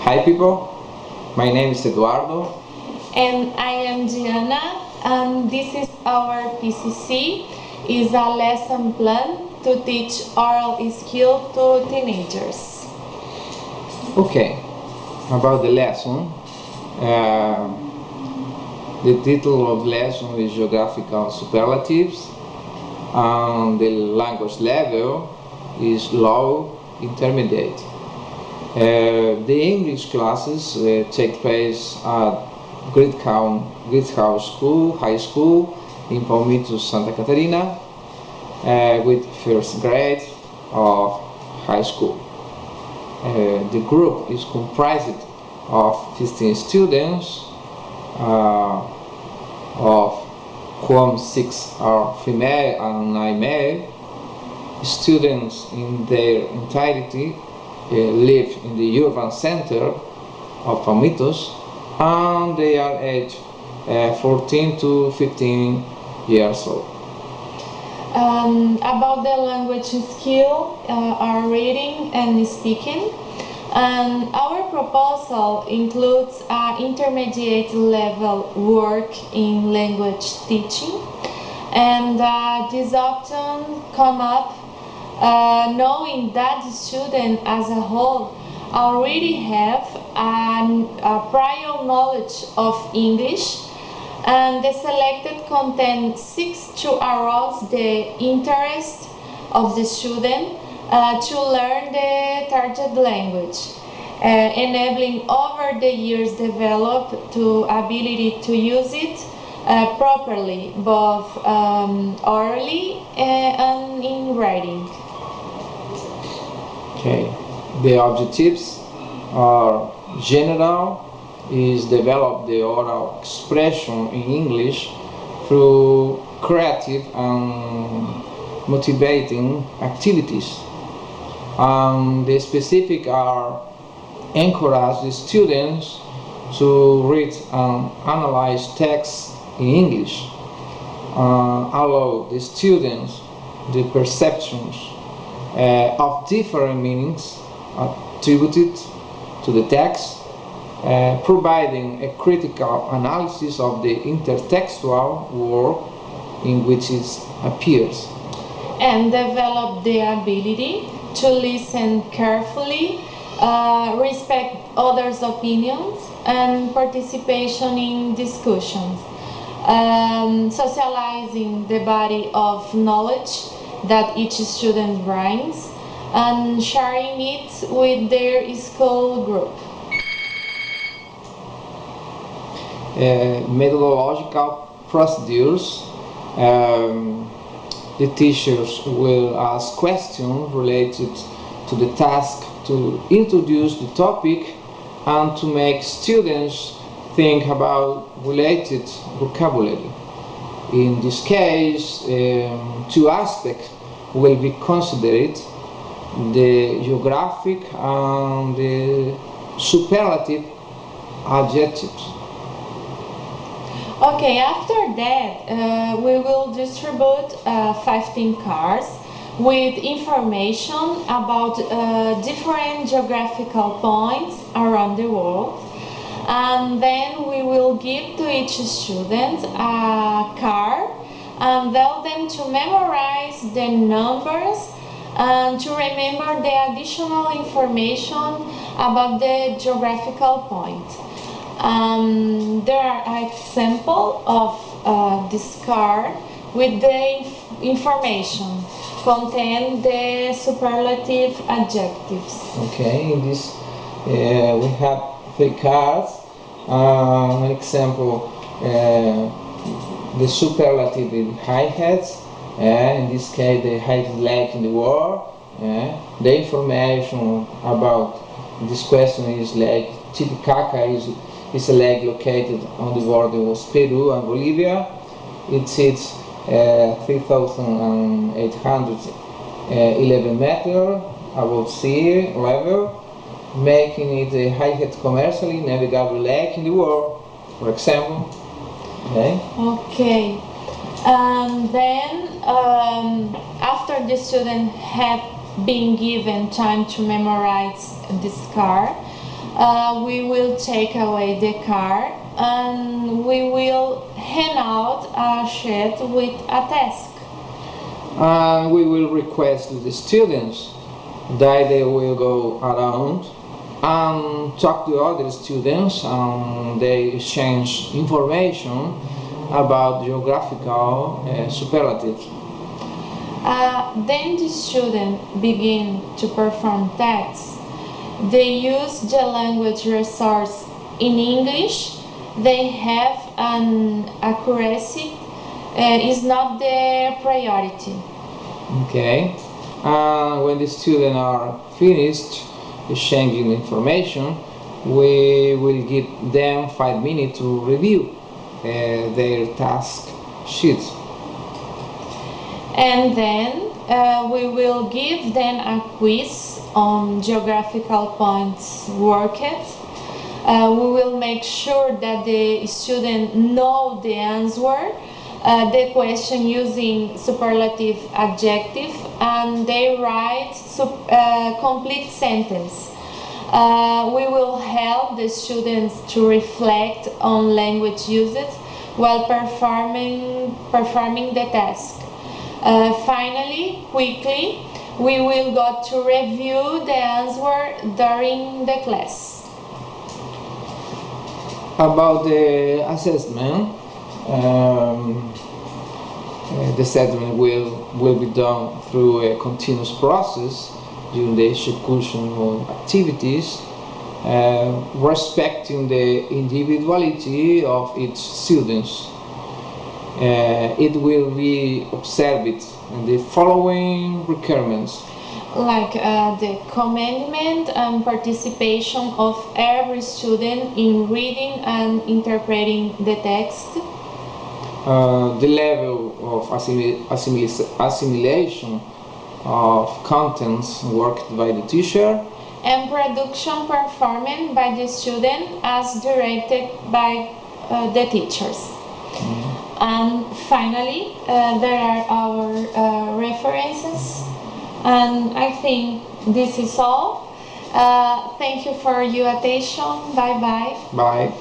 Hi people, my name is Eduardo. And I am Diana, and this is our PCC, is a lesson plan to teach oral skill to teenagers. Okay, about the lesson. The title of lesson is Geographical Superlatives, and the language level is Low Intermediate. The English classes take place at Greenhouse School, High School in Palmito, Santa Catarina, with first grade of high school. The group is comprised of 15 students, of whom 6 are female and 9 male. Students in their entirety live in the urban center of Palmitos, and they are aged 14 to 15 years old. About the language skill, are reading and speaking. Our proposal includes intermediate level work in language teaching, and this often come up knowing that the student as a whole already have a prior knowledge of English, and the selected content seeks to arouse the interest of the student to learn the target language, enabling over the years develop the ability to use it properly, both orally and in writing. Okay, the objectives are general, is develop the oral expression in English through creative and motivating activities. The specific are encourage the students to read and analyze texts in English, allow the students the perceptions of different meanings attributed to the text, providing a critical analysis of the intertextual work in which it appears, and develop the ability to listen carefully, respect others' opinions, and participation in discussions, socializing the body of knowledge that each student brings, and sharing it with their school group. Methodological procedures. The teachers will ask questions related to the task to introduce the topic and to make students think about related vocabulary. In this case, 2 aspects will be considered: the geographic and the superlative adjectives. Okay, after that, we will distribute 15 cards with information about different geographical points around the world, and then we will give to each student a card and tell them to memorize the numbers and to remember the additional information about the geographical point. There are examples of this card with the information contain the superlative adjectives. Okay, in this we have 3 cards. An example, the superlative is high heads. In this case, the highest leg in the world. The information about this question is like Titicaca is a lake located on the border of Peru and Bolivia. It sits 3,811 meters above sea level, making it the highest commercially navigable lake in the world, for example. Okay. And then after the student had been given time to memorize this card, We will take away the card and we will hand out a sheet with a task. And we will request to the students that they will go around and talk to other students, and they exchange information about geographical superlatives. Then the students begin to perform tasks. They use the language resource in English. They have an accuracy is not the priority. Okay, and when the students are finished exchanging information, we will give them 5 minutes to review their task sheets. And then we will give them a quiz on geographical points worked. We will make sure that the student know the answer, the question using superlative adjective, and they write complete sentence. We will help the students to reflect on language usage while performing the task. Finally, quickly, we will go to review the answer during the class. About the assessment, the assessment will be done through a continuous process during the execution of activities, respecting the individuality of each student. It will be observed in the following requirements. Like the commitment and participation of every student in reading and interpreting the text. The level of assimilation of contents worked by the teacher. And production performed by the student as directed by the teachers. And finally, there are our references. And I think this is all. Thank you for your attention. Bye bye. Bye.